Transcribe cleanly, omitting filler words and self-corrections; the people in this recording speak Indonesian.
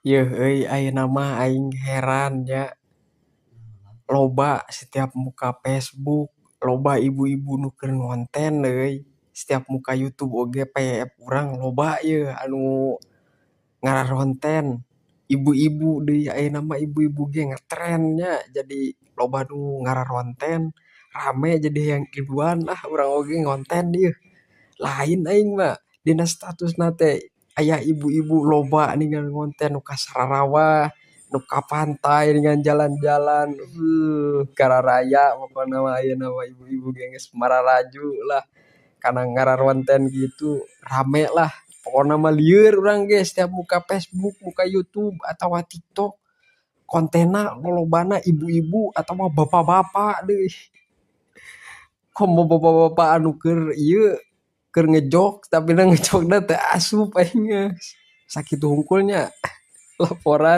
Yeuh ayeuna mah aing heran nya, loba setiap muka Facebook, loba ibu-ibu nu keur ngonten euy. Setiap muka YouTube oge PF urang loba yeuh anu ngararonten. Ibu-ibu deui ayeuna mah ibu-ibu ge ngetren nya, jadi loba nu ngararonten, rame jadi hayang kiluan ah urang oge ngonten yeuh. Lain aing mah dina statusna teh aya ibu-ibu loba ningal ngonten nu ka Sararawah, nu ka pantai dengan jalan-jalan. Kararaya pokona mah ayeuna mah ibu-ibu ge geus mararaju lah kana ngararonten gitu, rame lah. Pokona mah lieur urang ge setiap muka Facebook, muka YouTube atawa TikTok kontenna lolobana ibu-ibu atawa bapak-bapak deui. Komo bapak-bapak anu keur ieu keur ngejok tapi na ngejokna teu asup aing mah. Sakitu hungkulnya laporan.